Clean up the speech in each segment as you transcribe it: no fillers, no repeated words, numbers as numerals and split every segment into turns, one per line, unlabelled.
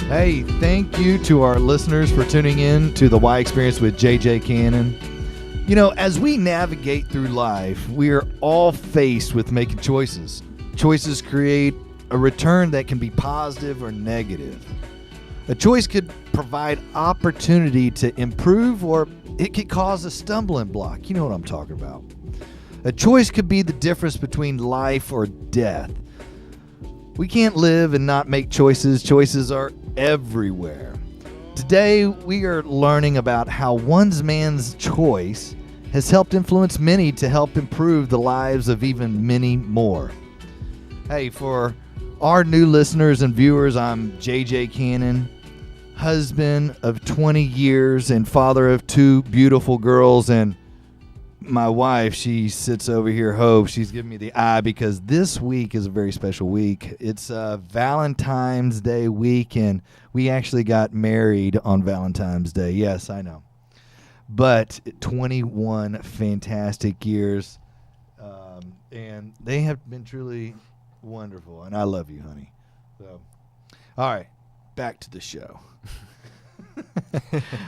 Hey, thank you to our listeners for tuning in to the Y Experience with JJ Cannon. You know, as we navigate through life, we are all faced with making choices. Choices create a return that can be positive or negative. A choice could provide opportunity to improve, or it could cause a stumbling block. You know what I'm talking about. A choice could be the difference between life or death. We can't live and not make choices. Choices are everywhere. Today, we are learning about how one man's choice has helped influence many to help improve the lives of even many more. Hey, for our new listeners and viewers, I'm JJ Cannon, husband of 20 years and father of 2 beautiful girls, and my wife, she sits over here, Hope. She's giving me the eye because this week is a very special week. It's Valentine's Day week, and we actually got married on Valentine's Day. Yes, I know. But 21 fantastic years, and they have been truly wonderful, and I love you, honey. So, all right, back to the show.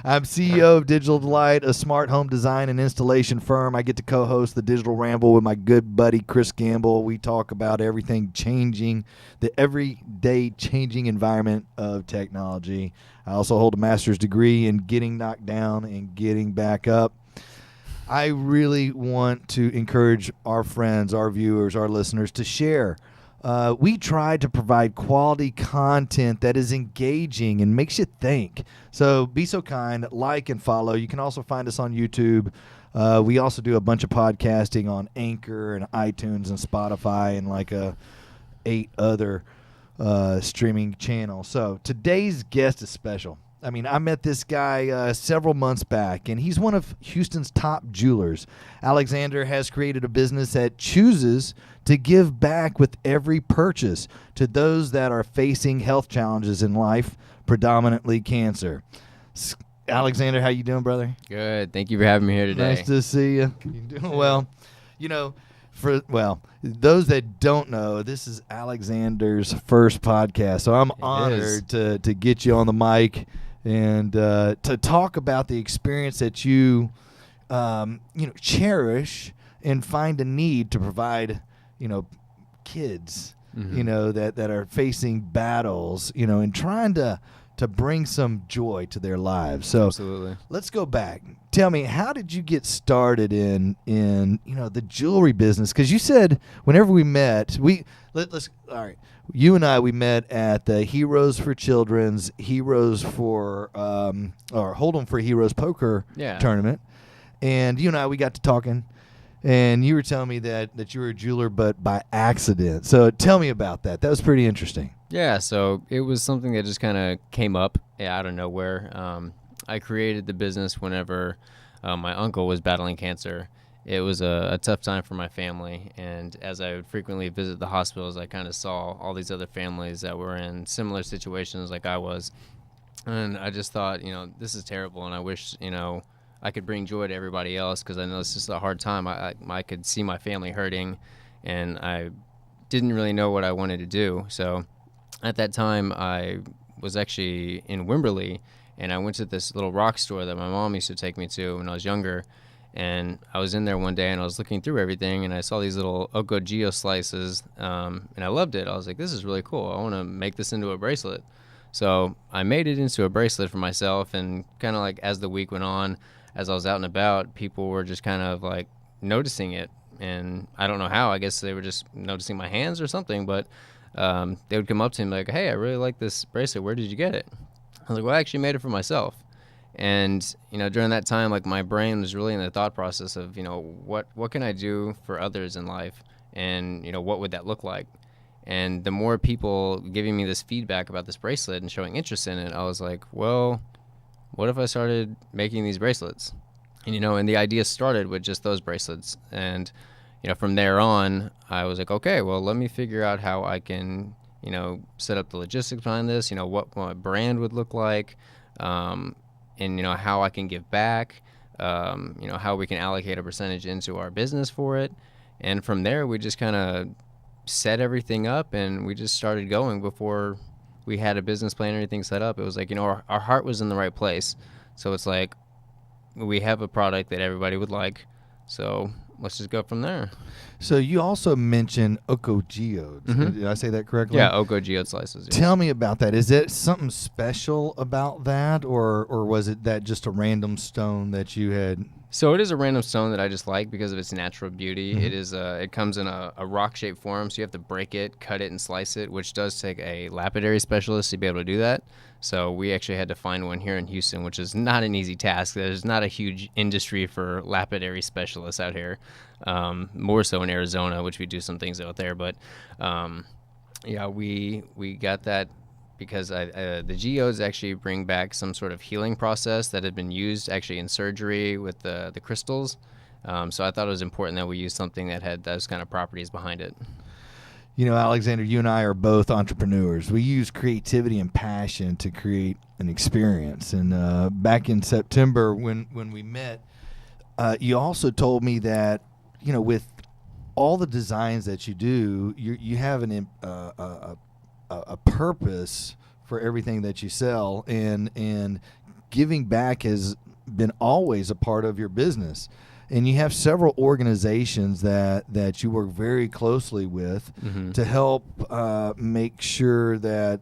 I'm CEO of Digital Delight, a smart home design and installation firm. I get to co-host the Digital Ramble with my good buddy Chris Gamble. We talk about everything changing, the everyday changing environment of technology. I also hold a master's degree in getting knocked down and getting back up. I really want to encourage our friends, our viewers, our listeners to share. We try to provide quality content that is engaging and makes you think. So be so kind, like and follow. You can also find us on YouTube. We also do a bunch of podcasting on Anchor and iTunes and Spotify and like 8 other streaming channels. So today's guest is special. I mean, I met this guy several months back, and he's one of Houston's top jewelers. Alexander has created a business that chooses to give back with every purchase to those that are facing health challenges in life, predominantly cancer. Alexander, how you doing, brother?
Good. Thank you for having me here today.
Nice to see you. You doing well? You know, for those that don't know, this is Alexander's first podcast, so I'm honored to get you on the mic and to talk about the experience that you cherish and find a need to provide kids that are facing battles and trying to bring some joy to their lives. So
absolutely. Let's
go back. Tell me, how did you get started in the jewelry business? Because you said whenever we met, you and I met at the Heroes for Children's Heroes for Hold'em for Heroes poker tournament, and you and I, we got to talking, and you were telling me that you were a jeweler, but by accident. So tell me about that. That was pretty interesting.
Yeah, so it was something that just kind of came up out of nowhere. I created the business whenever my uncle was battling cancer. It was a tough time for my family, and as I would frequently visit the hospitals, I kind of saw all these other families that were in similar situations like I was, and I just thought, this is terrible, and I wish, I could bring joy to everybody else, because I know it's just a hard time. I could see my family hurting, and I didn't really know what I wanted to do. So at that time, I was actually in Wimberley, and I went to this little rock store that my mom used to take me to when I was younger. And I was in there one day, and I was looking through everything, and I saw these little Oko Geo slices, and I loved it. I was like, this is really cool. I want to make this into a bracelet. So I made it into a bracelet for myself, and kind of like as the week went on, as I was out and about, people were just kind of like noticing it. And I don't know how. I guess they were just noticing my hands or something, but they would come up to me like, hey, I really like this bracelet. Where did you get it? I was like, well, I actually made it for myself. And, during that time, like, my brain was really in the thought process of, what can I do for others in life? And, what would that look like? And the more people giving me this feedback about this bracelet and showing interest in it, I was like, well, what if I started making these bracelets? And, and the idea started with just those bracelets. And, from there on, I was like, okay, well, let me figure out how I can, set up the logistics behind this, what my brand would look like, and, how I can give back. how we can allocate a percentage into our business for it. And from there, we just kind of set everything up, and we just started going before we had a business plan or anything set up. It was like, our heart was in the right place. So it's like, we have a product that everybody would like. So let's just go from there.
So you also mentioned Oko Geodes. Did I say that correctly?
Yeah, Oko Geode slices. Yeah.
Tell me about that. Is it something special about that, or was it that just a random stone that you had?
So it is a random stone that I just like because of its natural beauty. It is it comes in a rock-shaped form, so you have to break it, cut it, and slice it, which does take a lapidary specialist to be able to do that. So we actually had to find one here in Houston, which is not an easy task. There's not a huge industry for lapidary specialists out here, more so in Arizona, which we do some things out there. But we got that because the geodes actually bring back some sort of healing process that had been used actually in surgery with the crystals. So I thought it was important that we use something that had those kind of properties behind it.
You know, Alexander, you and I are both entrepreneurs. We use creativity and passion to create an experience. And back in September when we met, you also told me that, with all the designs that you do, you have a purpose for everything that you sell, and giving back has been always a part of your business. And you have several organizations that you work very closely with to help make sure that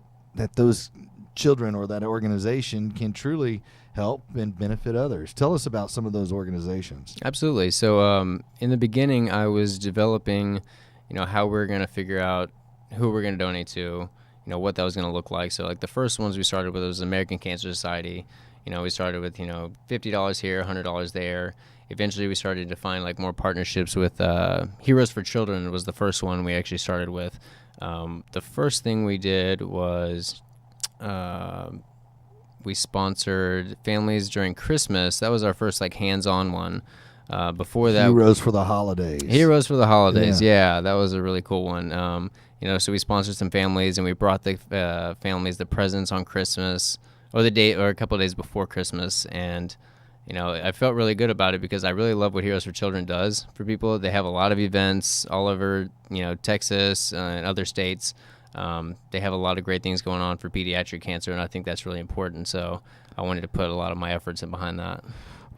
those children or that organization can truly help and benefit others. Tell us about some of those organizations.
Absolutely. So in the beginning, I was developing, how we're going to figure out who we're going to donate to, what that was going to look like. So like the first ones we started with was the American Cancer Society. We started with, $50 here, $100 there. Eventually we started to find like more partnerships with Heroes for Children was the first one we actually started with. The first thing we did was we sponsored families during Christmas. That was our first like hands-on one. Before that,
Heroes for the Holidays.
Heroes for the Holidays. Yeah, that was a really cool one. So we sponsored some families, and we brought the families the presents on Christmas or a couple of days before Christmas. And I felt really good about it because I really love what Heroes for Children does for people. They have a lot of events all over, Texas and other states. They have a lot of great things going on for pediatric cancer, and I think that's really important. So I wanted to put a lot of my efforts in behind that.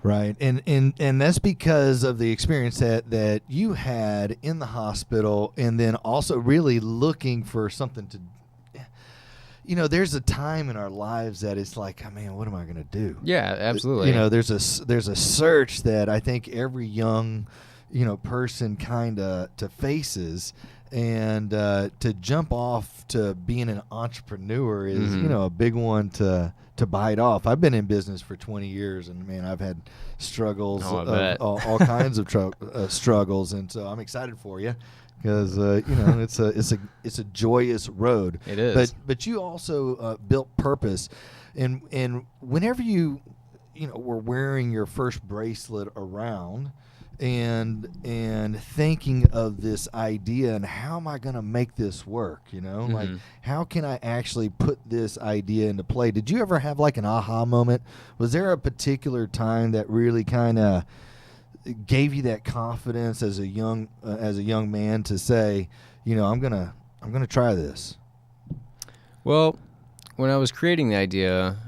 Right. And that's because of the experience that you had in the hospital, and then also really looking for something to, there's a time in our lives that it's like, oh, man, what am I going to do?
Yeah, absolutely.
There's a search that I think every young, person kind of faces. And to jump off to being an entrepreneur is, a big one to bite off. I've been in business for 20 years, and man, I've had struggles, all kinds of struggles, and so I'm excited for you because it's a joyous road.
It is.
But you also built purpose, and whenever you were wearing your first bracelet around. And thinking of this idea and how am I going to make this work, like how can I actually put this idea into play? Did you ever have like an aha moment? Was there a particular time that really kind of gave you that confidence as a young man to say, I'm going to try this?
Well, when I was creating the idea,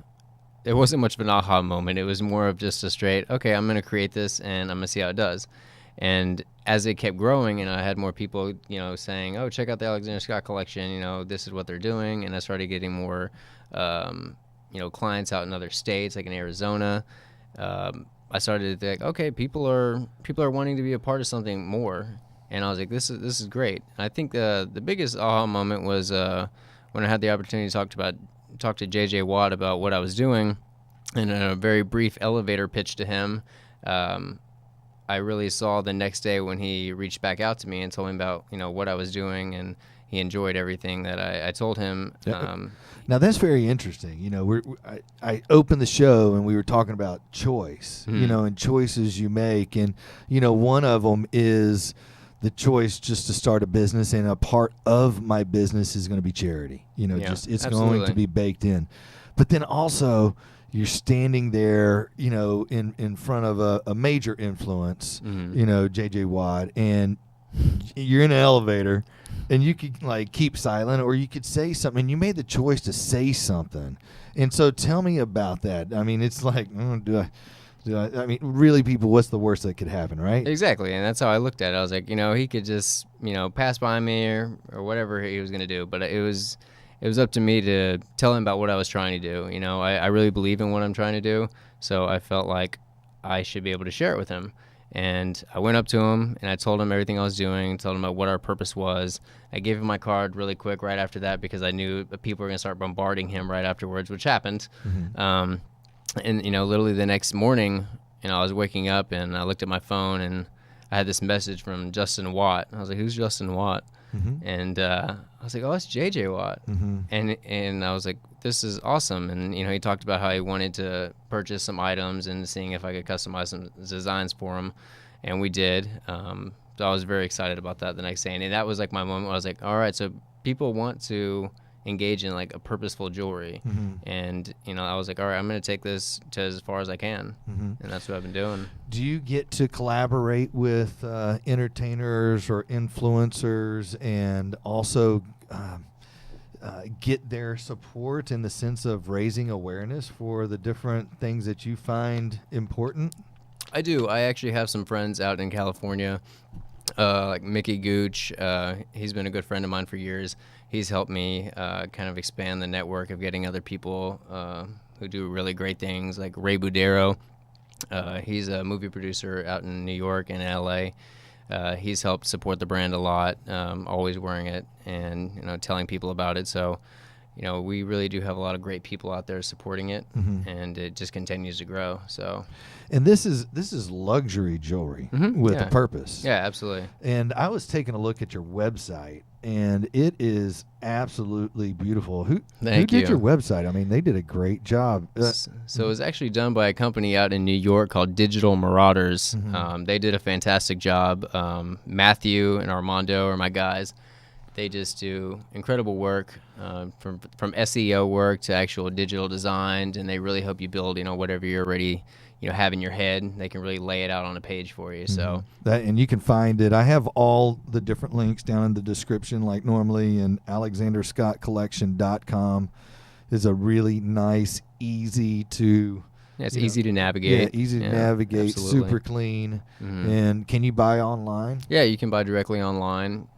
it wasn't much of an aha moment. It was more of just a straight, okay, I'm going to create this and I'm going to see how it does. And as it kept growing and I had more people, saying, oh, check out the Alexander Scott collection, this is what they're doing. And I started getting more, clients out in other states, like in Arizona. I started to think, okay, people are wanting to be a part of something more. And I was like, this is great. And I think the biggest aha moment was when I had the opportunity to talk to JJ Watt about what I was doing, and in a very brief elevator pitch to him, I really saw the next day when he reached back out to me and told me about what I was doing, and he enjoyed everything that I told him.
Now that's very interesting. I opened the show and we were talking about choice, and choices you make, and one of them is the choice just to start a business, and a part of my business is going to be charity. It's
absolutely.
going to be baked in. But then also, you're standing there, in front of a major influence, JJ Watt, and you're in an elevator, and you could like keep silent, or you could say something. And you made the choice to say something. And so tell me about that. I mean, it's like, I mean, really, people, what's the worst that could happen, right?
Exactly, and that's how I looked at it. I was like, he could just, pass by me or whatever he was going to do. But it was up to me to tell him about what I was trying to do. I really believe in what I'm trying to do, so I felt like I should be able to share it with him. And I went up to him, and I told him everything I was doing, told him about what our purpose was. I gave him my card really quick right after that because I knew that people were going to start bombarding him right afterwards, which happened. Mm-hmm. And, literally the next morning, I was waking up, and I looked at my phone, and I had this message from Justin Watt. I was like, who's Justin Watt? Mm-hmm. And I was like, oh, it's JJ Watt. Mm-hmm. And I was like, this is awesome. And, he talked about how he wanted to purchase some items and seeing if I could customize some designs for him. And we did. So I was very excited about that the next day. And that was like my moment where I was like, all right, so people want to engage in like a purposeful jewelry. Mm-hmm. And, I was like, all right, I'm going to take this to as far as I can. Mm-hmm. And that's what I've been doing.
Do you get to collaborate with entertainers or influencers and also get their support in the sense of raising awareness for the different things that you find important?
I do. I actually have some friends out in California, like Mickey Gooch. He's been a good friend of mine for years. He's helped me kind of expand the network of getting other people who do really great things, like Ray Budero. He's a movie producer out in New York and LA. He's helped support the brand a lot, always wearing it and telling people about it. So, we really do have a lot of great people out there supporting it, mm-hmm. and it just continues to grow. So,
and this is luxury jewelry mm-hmm. with a purpose.
Yeah, absolutely.
And I was taking a look at your website, and it is absolutely beautiful. Who did your website? I mean, they did a great job.
So it was actually done by a company out in New York called Digital Marauders. Mm-hmm. They did a fantastic job. Matthew and Armando are my guys. They just do incredible work, from SEO work to actual digital design, and they really help you build, whatever you're already, have in your head. They can really lay it out on a page for you. So
and you can find it. I have all the different links down in the description, like normally, and AlexanderScottCollection.com is a really nice, easy to.
Yeah, it's easy to navigate.
Yeah, easy to navigate,
absolutely.
Super clean. Mm-hmm. And can you buy online?
Yeah, you can buy directly online.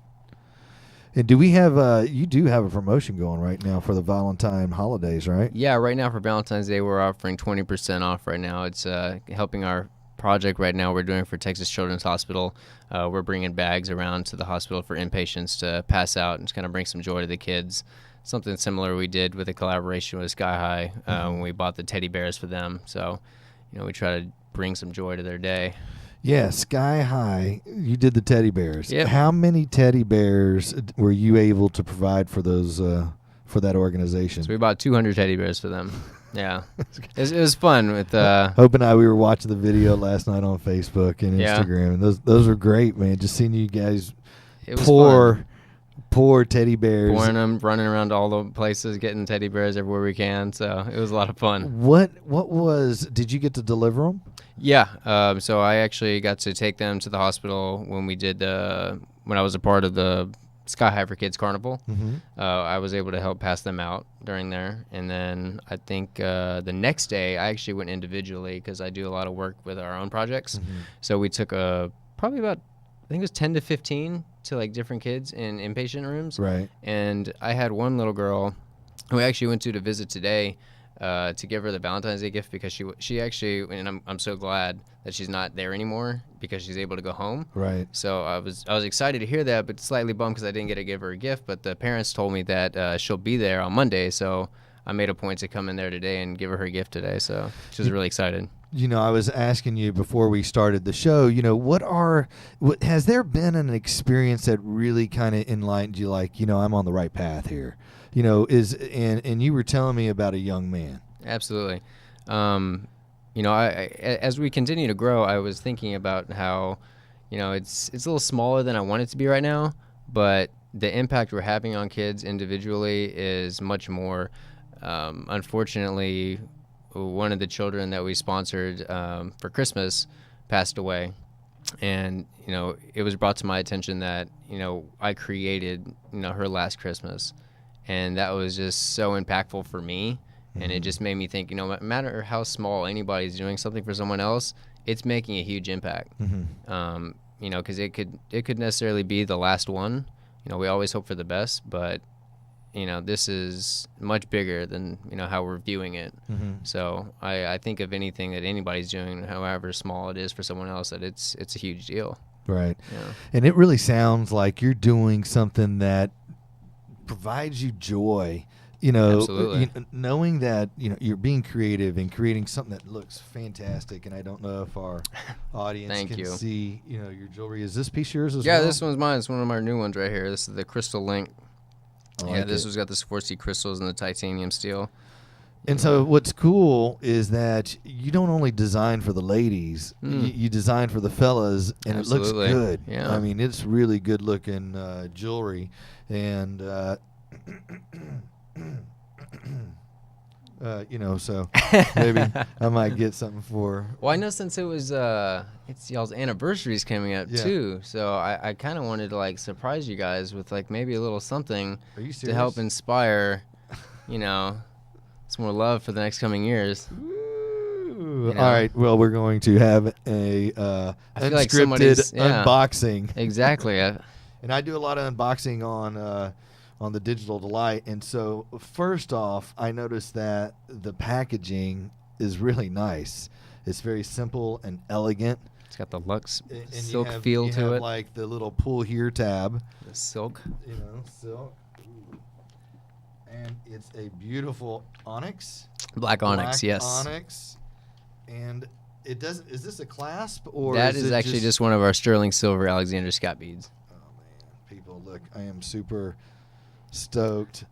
And do we have you do have a promotion going right now for the Valentine holidays, right?
Yeah, right now for Valentine's Day, we're offering 20% off right now. It's helping our project right now we're doing for Texas Children's Hospital. We're bringing bags around to the hospital for inpatients to pass out and just kind of bring some joy to the kids. Something similar we did with a collaboration with Sky High when we bought the teddy bears for them. So, we try to bring some joy to their day.
Yeah, Sky High, you did the teddy bears.
Yep.
How many teddy bears were you able to provide for those for that organization?
So we bought 200 teddy bears for them. Yeah, it was fun. With
Hope and I, we were watching the video last night on Facebook and Instagram, and those were great, man. Just seeing you guys poor teddy bears,
pouring them, running around all the places, getting teddy bears everywhere we can. So it was a lot of fun.
Did you get to deliver them?
Yeah, so I actually got to take them to the hospital when we did when I was a part of the Sky High for Kids Carnival. Mm-hmm. I was able to help pass them out during there, and then I think the next day I actually went individually because I do a lot of work with our own projects. Mm-hmm. So we took probably about, I think it was 10 to 15 to like different kids in inpatient rooms.
Right.
And I had one little girl who I actually went to visit today. To give her the Valentine's Day gift because she actually, and I'm so glad that she's not there anymore because she's able to go home.
Right.
So I was excited to hear that, but slightly bummed because I didn't get to give her a gift. But the parents told me that she'll be there on Monday, so I made a point to come in there today and give her gift today. So she was really excited.
I was asking you before we started the show, has there been an experience that really kind of enlightened you, like, I'm on the right path here? And you were telling me about a young man.
Absolutely. I as we continue to grow, I was thinking about how, it's a little smaller than I want it to be right now, but the impact we're having on kids individually is much more. Unfortunately, one of the children that we sponsored for Christmas passed away. And, it was brought to my attention that, I created, her last Christmas. And that was just so impactful for me. And it just made me think, no matter how small anybody's doing something for someone else, it's making a huge impact. Because it could necessarily be the last one. We always hope for the best, but this is much bigger than how we're viewing it. So I think of anything that anybody's doing, however small it is for someone else, that it's a huge deal.
Right.
Yeah.
And it really sounds like you're doing something that provides you joy.
Absolutely.
Knowing that you're being creative and creating something that looks fantastic. And I don't know if our audience can see your jewelry. Is this piece yours as well?
Yeah, this one's mine. It's one of our new ones right here. This is the Crystal Link. This one's got the Swarovski crystals and the titanium steel.
And so what's cool is that you don't only design for the ladies, you design for the fellas, and
Absolutely.
It looks good.
Yeah.
I mean, it's really good looking jewelry. And, so maybe I might get something for.
Well, I know since it was it's y'all's anniversary's coming up too, so I kind of wanted to surprise you guys with maybe a little something to help inspire, some more love for the next coming years.
Ooh. All right. Well, we're going to have a unscripted unboxing.
Exactly.
And I do a lot of unboxing on the Digital Delight. And so first off, I noticed that the packaging is really nice. It's very simple and elegant.
It's got the luxe
and
silk feel to it.
Like the little pull here tab.
The silk.
Silk. Ooh. And it's a beautiful onyx.
Black onyx, yes.
Onyx. And it doesn't. Is this a clasp or?
That is actually just one of our sterling silver Alexander Scott beads.
Oh man, people, look! I am super stoked.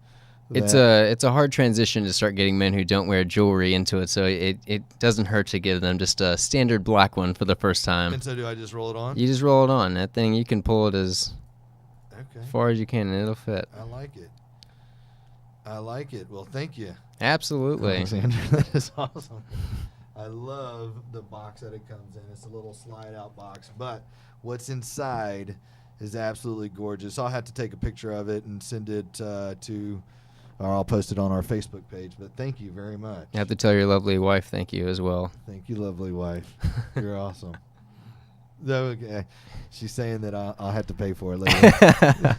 It's a hard transition to start getting men who don't wear jewelry into it, so it doesn't hurt to give them just a standard black one for the first time.
And so, do I just roll it on?
You just roll it on. That thing, you can pull it as far as you can, and it'll fit.
I like it. Well, thank you.
Absolutely.
Alexander, that is awesome. I love the box that it comes in. It's a little slide-out box, but what's inside is absolutely gorgeous. I'll have to take a picture of it and send it or I'll post it on our Facebook page. But thank you very much.
You have to tell your lovely wife thank you as well.
Thank you, lovely wife. You're awesome. Okay. She's saying that I'll have to pay for it later.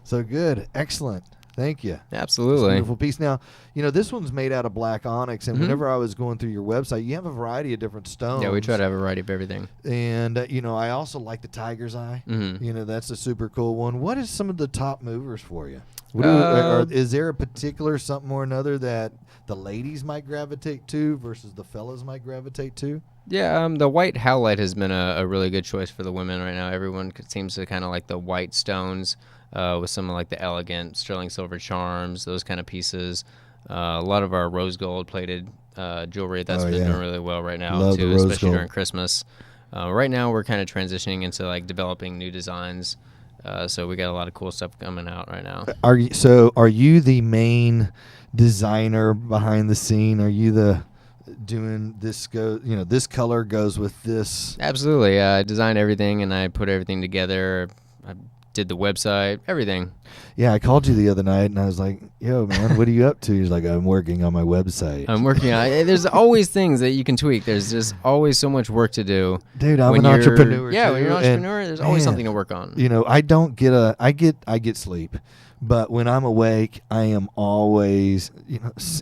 So good. Excellent. Thank you.
Absolutely.
Beautiful piece. Now, this one's made out of black onyx, and whenever I was going through your website, you have a variety of different stones.
Yeah, we try to have a variety of everything.
And, I also like the tiger's eye. That's a super cool one. What is some of the top movers for you? Is there a particular something or another that the ladies might gravitate to versus the fellas might gravitate to?
Yeah, the white howlite has been a really good choice for the women right now. Everyone seems to kind of like the white stones with some of the elegant sterling silver charms, those kind of pieces. A lot of our rose gold plated jewelry that's been doing really well right now too, especially during Christmas. Right now we're kind of transitioning into developing new designs. So we got a lot of cool stuff coming out right now.
Are you the main designer behind the scene? Are you doing this this color goes with this?
Absolutely. I design everything and I put everything together. I did the website, everything.
Yeah, I called you the other night and I was like, yo, man, what are you up to? He's like, I'm working on my website.
I'm working on it. There's always things that you can tweak. There's just always so much work to do.
Dude, I'm an entrepreneur.
Yeah,
too,
when you're an entrepreneur, there's always something to work on.
I don't get I get sleep. But when I'm awake, I am always,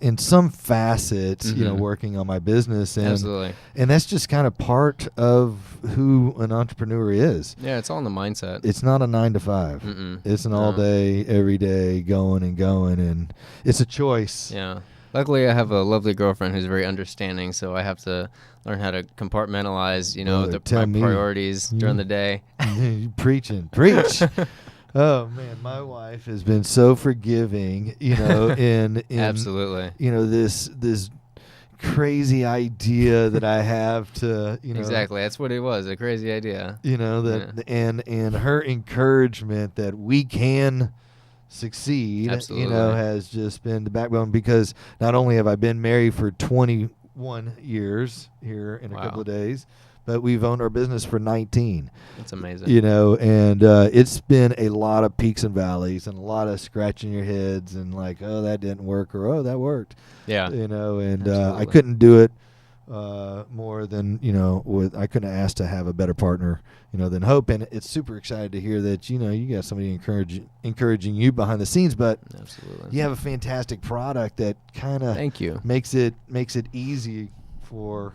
in some facets, working on my business. And,
Absolutely.
And that's just kind of part of who an entrepreneur is.
Yeah, it's all in the mindset.
It's not a 9 to 5. It's an all day, every day, going, and it's a choice.
Yeah. Luckily, I have a lovely girlfriend who's very understanding, so I have to learn how to compartmentalize, my priorities during the day.
Preach. Oh man, my wife has been so forgiving, in
Absolutely.
This crazy idea that I have to,
Exactly, that's what it was, a crazy idea.
And her encouragement that we can succeed,
Absolutely.
has just been the backbone, because not only have I been married for 21 years here in a
Wow.
couple of days, but we've owned our business for 19.
That's amazing.
And it's been a lot of peaks and valleys and a lot of scratching your heads and like, oh, that didn't work, or oh, that worked.
Yeah.
And I
Absolutely.
couldn't do it more than, I couldn't ask to have a better partner, than Hope. And it's super excited to hear that, you got somebody encouraging you behind the scenes, but
Absolutely.
you have a fantastic product that kind of
Thank you.
makes it easy for,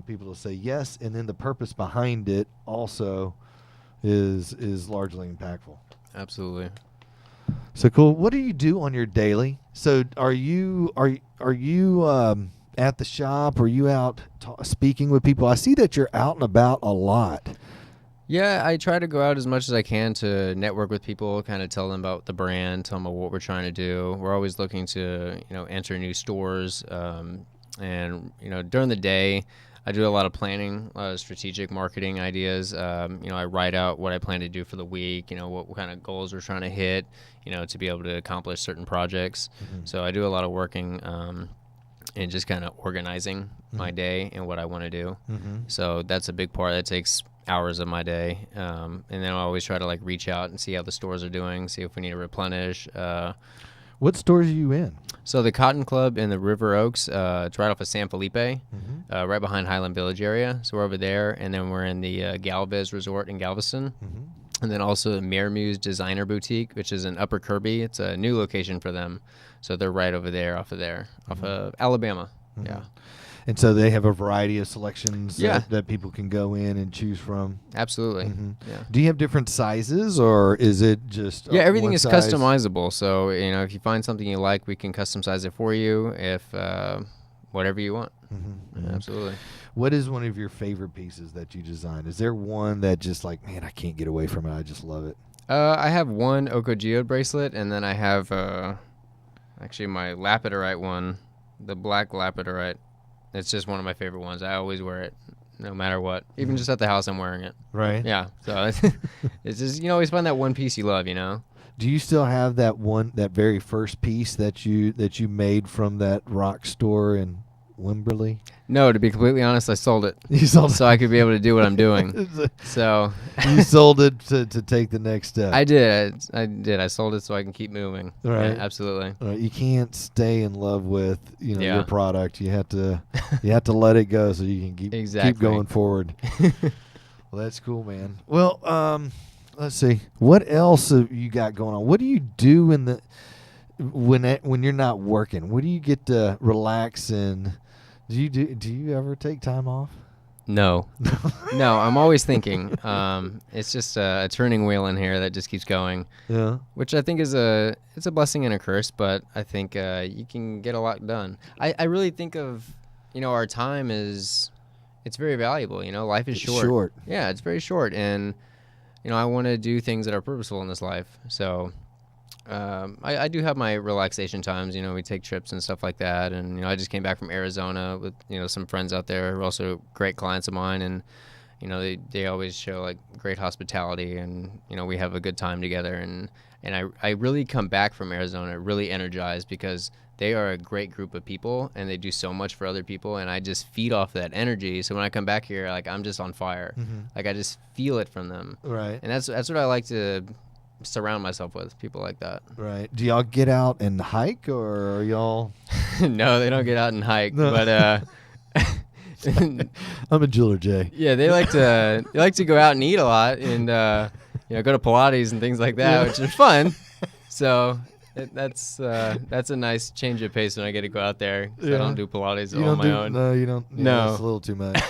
people to say yes. And then the purpose behind it also is largely impactful.
Absolutely.
So cool. What do you do on your daily? So are you at the shop? Are you out speaking with people? I see that you're out and about a lot.
Yeah, I try to go out as much as I can to network with people, kind of tell them about the brand, tell them about what we're trying to do. We're always looking to, enter new stores. And, during the day, I do a lot of planning, a lot of strategic marketing ideas. I write out what I plan to do for the week, what kind of goals we're trying to hit, to be able to accomplish certain projects.
Mm-hmm.
So I do a lot of working and just kind of organizing my day and what I want to do.
Mm-hmm.
So that's a big part. That takes hours of my day. And then I always try to reach out and see how the stores are doing, see if we need to replenish.
What stores are you in?
So the Cotton Club in the River Oaks, it's right off of San Felipe,
Mm-hmm.
right behind Highland Village area. So we're over there. And then we're in the Galvez Resort in Galveston.
Mm-hmm.
And then also the Mermuse Designer Boutique, which is in Upper Kirby. It's a new location for them. So they're right over there, off of Alabama.
Mm-hmm.
Yeah.
And so they have a variety of selections
Yeah.
that people can go in and choose from.
Absolutely.
Mm-hmm.
Yeah.
Do you have different sizes, or is it just
Yeah, everything
one
is
size?
customizable. So, if you find something you like, we can customize it for you if whatever you want.
Mm-hmm.
Yeah, absolutely.
What is one of your favorite pieces that you designed? Is there one that just man, I can't get away from it. I just love it.
I have one Oko Geode bracelet, and then I have actually my lapidorite one, the black lapidorite. It's just one of my favorite ones. I always wear it, no matter what. Even just at the house, I'm wearing it.
Right.
Yeah. So it's just always find that one piece you love.
Do you still have that very first piece that you made from that rock store in Wimberley?
No, to be completely honest, I sold it.
You sold
so I could be able to do what I'm doing. So
you sold it to take the next step.
I did. I sold it so I can keep moving.
Right.
Yeah, absolutely.
You can't stay in love with
Yeah.
your product. You have to let it go so you can keep
Exactly.
going forward. Well, that's cool, man. Well, let's see. What else have you got going on? What do you do when you're not working? What do you get to relax and do you ever take time off?
No. No, I'm always thinking. It's just a turning wheel in here that just keeps going,
Yeah.
which I think is it's a blessing and a curse, but I think you can get a lot done. I really think of, our time it's very valuable. Life is short. Yeah, it's very short. And, I want to do things that are purposeful in this life. So I do have my relaxation times. We take trips and stuff like that. And, I just came back from Arizona with, some friends out there who are also great clients of mine. And, they always show great hospitality and, we have a good time together. And I really come back from Arizona really energized because they are a great group of people and they do so much for other people. And I just feed off that energy. So when I come back here, I'm just on fire.
Mm-hmm.
I just feel it from them.
Right.
And that's what I like to surround myself with, people like that.
Right. Do y'all get out and hike, or are y'all?
No, they don't get out and hike,
No.
but
I'm a Jeweler Jay.
yeah, they like to go out and eat a lot and go to Pilates and things like that, which is fun. So that's a nice change of pace when I get to go out there. 'Cause I don't do Pilates on my own.
No, you don't. Yeah,
No.
that's a little too much.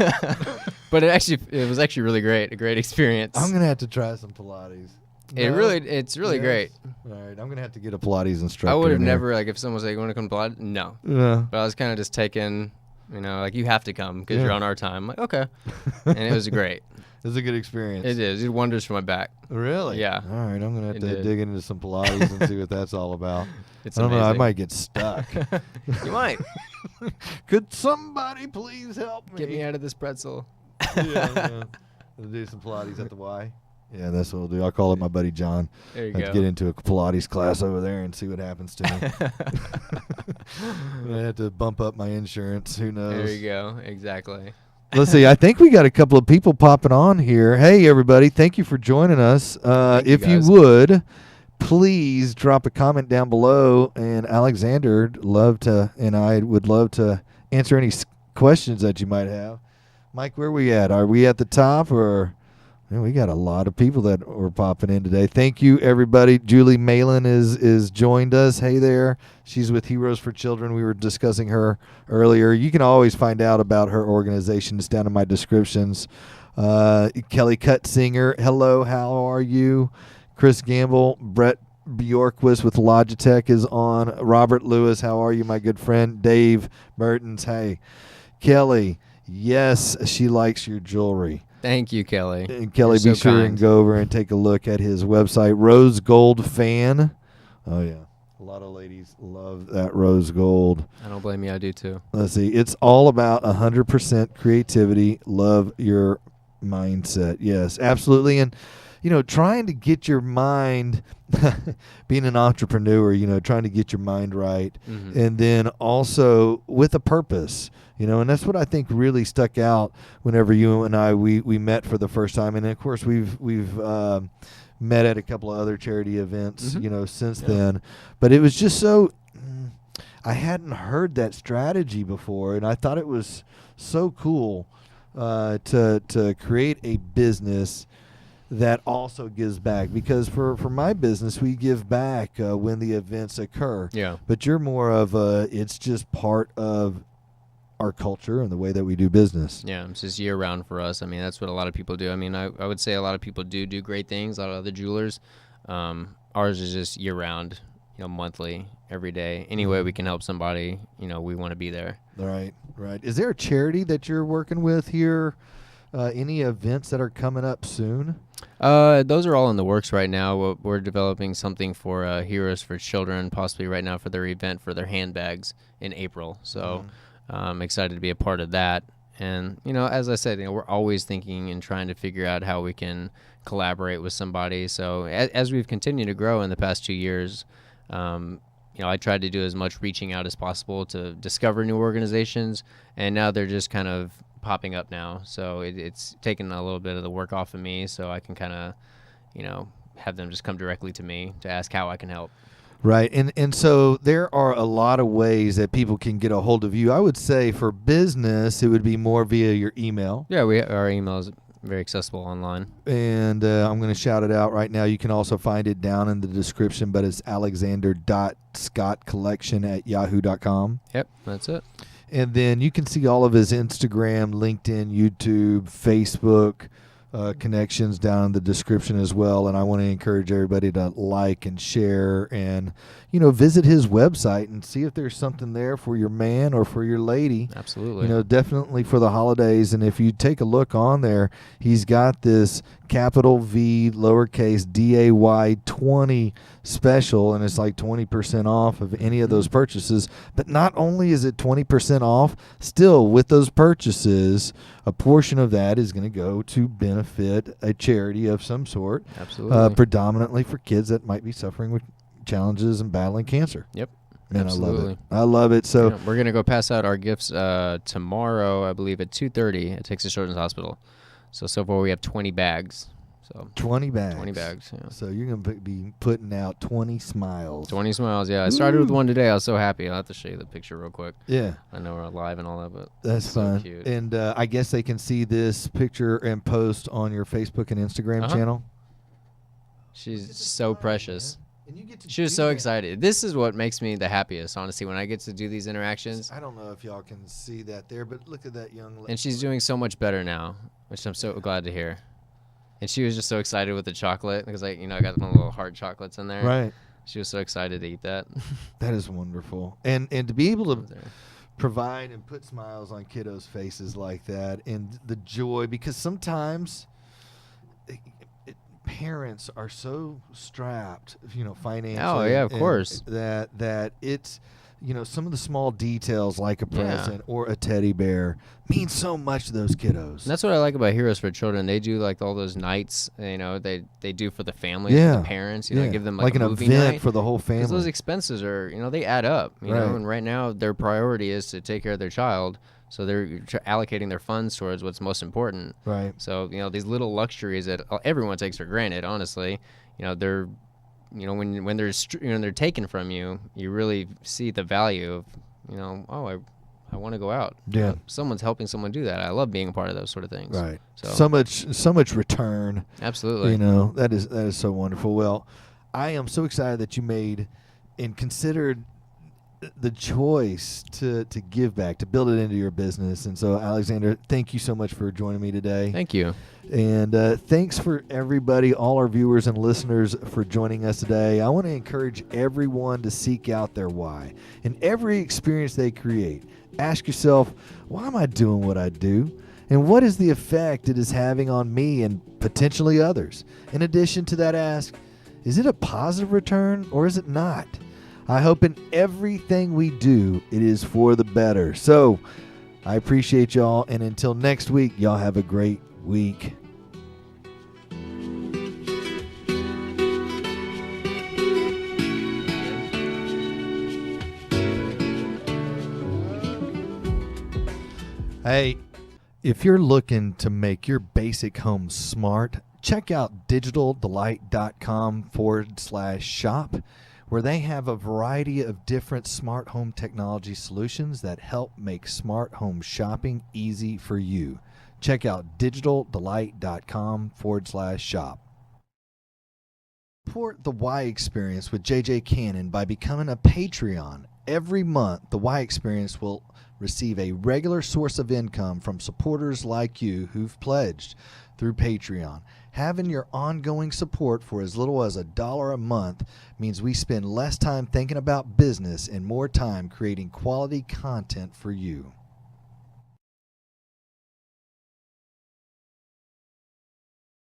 But it was actually really great, a great experience.
I'm gonna have to try some Pilates.
It's really
Yes.
great.
All right, I'm gonna have to get a Pilates instructor.
I would have
in there.
never if someone was like, "You want to come to Pilates?" No,
Yeah.
but I was kind of just taking, you have to come because
Yeah.
you're on our time. I'm like, okay, and it was great.
It was a good experience.
It did wonders for my back.
Really?
Yeah.
All right, I'm gonna have
It
to
did.
dig into some Pilates and see what that's all about.
It's
I don't know. I
amazing.
might get stuck.
You might
Could somebody please help me?
get me out of this pretzel.
Yeah. I'll do some Pilates at the Y. Yeah, that's what we'll do. I'll call up my buddy John.
There you
Have
go.
to get into a Pilates class over there and see what happens to me. I have to bump up my insurance. Who knows?
There you go. Exactly.
Let's see. I think we got a couple of people popping on here. Hey, everybody. Thank you for joining us. If you
guys.
would, please drop a comment down below. And Alexander and I would love to answer any questions that you might have. Mike, where are we at? Are we at the top or... Man, we got a lot of people that were popping in today. Thank you, everybody. Julie Malin is joined us. Hey there. She's with Heroes for Children. We were discussing her earlier. You can always find out about her organization. It's down in my descriptions. Kelly Cutsinger. Hello, how are you? Chris Gamble. Brett Bjorkquist with Logitech is on. Robert Lewis, how are you, my good friend? Dave Mertens. Hey. Kelly. Yes, she likes your jewelry.
Thank you, Kelly.
And Kelly,
You're
be
so
sure
kind.
and go over and take a look at his website, Rose Gold Fan. Oh, yeah. A lot of ladies love that rose gold.
I don't blame you. I do too.
Let's see. It's all about 100% creativity. Love your mindset. Yes, absolutely. And, trying to get your mind, being an entrepreneur, trying to get your mind right.
Mm-hmm.
And then also with a purpose. And that's what I think really stuck out whenever you and I we met for the first time, and of course we've met at a couple of other charity events,
Mm-hmm.
Since then. But it was just so I hadn't heard that strategy before, and I thought it was so cool to create a business that also gives back, because for my business we give back when the events occur.
Yeah.
But you're more of it's just part of our culture and the way that we do business.
Yeah, it's just year round for us. I mean, that's what a lot of people do. I mean, I would say a lot of people do great things, a lot of other jewelers. Ours is just year round, monthly, every day. Any way we can help somebody, we want to be there.
Right. Is there a charity that you're working with here? Any events that are coming up soon?
Those are all in the works right now. We're developing something for Heroes for Children, possibly right now for their event for their handbags in April. So I'm excited to be a part of that. And, as I said, we're always thinking and trying to figure out how we can collaborate with somebody. So as we've continued to grow in the past 2 years, I tried to do as much reaching out as possible to discover new organizations. And now they're just kind of popping up now. So it's taken a little bit of the work off of me, so I can kind of, have them just come directly to me to ask how I can help.
Right. And so there are a lot of ways that people can get a hold of you. I would say for business, it would be more via your email.
Yeah, our email is very accessible online.
And I'm going to shout it out right now. You can also find it down in the description, but it's alexander.scottcollection@yahoo.com.
Yep, that's it.
And then you can see all of his Instagram, LinkedIn, YouTube, Facebook connections down in the description as well. And I want to encourage everybody to like and share and, visit his website and see if there's something there for your man or for your lady.
Absolutely.
Definitely for the holidays. And if you take a look on there, he's got this capital V, lowercase DAY 20 special, and it's like 20% off of any of those purchases. But not only is it 20% off, still with those purchases, a portion of that is going to go to benefit a charity of some sort.
Absolutely.
Predominantly for kids that might be suffering with challenges and battling cancer.
Yep.
Man,
Absolutely.
I love it. So
Yeah, we're going to go pass out our gifts tomorrow, I believe, at 2:30 at Texas Children's Hospital. So far we have 20 bags. So
20 bags.
20 bags, yeah.
So you're going to be putting out 20 smiles.
20 smiles, yeah. I started with one today. I was so happy. I'll have to show you the picture real quick.
Yeah.
I know we're live and all that, but
That's
so
fun.
cute.
And I guess they can see this picture and post on your Facebook and Instagram
Uh-huh.
channel.
She's so precious.
And you get to
She was
do
so
that.
excited. This is what makes me the happiest, honestly, when I get to do these interactions.
I don't know if y'all can see that there, but look at that young lady.
And she's doing so much better now, which I'm so glad to hear. And she was just so excited with the chocolate because, I got the little hard chocolates in there.
Right.
She was so excited to eat that.
That is wonderful. And to be able to provide and put smiles on kiddos' faces like that, and the joy, because sometimes parents are so strapped, financially.
Oh, yeah, of
and
course.
That it's, some of the small details like a
Yeah.
present or a teddy bear mean so much to those kiddos.
And that's what I like about Heroes for Children. They do like all those nights, they do for the families,
Yeah.
for the parents, give them
like
like
an
a movie
event
night.
for the whole
Because those
family.
expenses are, they add up,
Right.
and right now their priority is to take care of their child. So they're allocating their funds towards what's most important.
Right.
So, these little luxuries that everyone takes for granted, honestly, they're, when they're taken from you, you really see the value of, I want to go out.
Yeah.
Someone's helping someone do that. I love being a part of those sort of things.
Right.
So,
So much return.
absolutely.
That is so wonderful. Well, I am so excited that you made and considered the choice to give back, to build it into your business. And so, Alexander, thank you so much for joining me today.
Thank you.
And thanks for everybody, all our viewers and listeners, for joining us today. I want to encourage everyone to seek out their why. In every experience they create, ask yourself, why am I doing what I do? And what is the effect it is having on me and potentially others? In addition to that, ask, is it a positive return or is it not? I hope in everything we do, it is for the better. So I appreciate y'all. And until next week, y'all have a great week. Hey, if you're looking to make your basic home smart, check out digitaldelight.com/shop, where they have a variety of different smart home technology solutions that help make smart home shopping easy for you. Check out digitaldelight.com/shop. Support the Y Experience with JJ Cannon by becoming a Patreon. Every month, the Y Experience will receive a regular source of income from supporters like you who've pledged through Patreon. Having your ongoing support for as little as $1 a month means we spend less time thinking about business and more time creating quality content for you.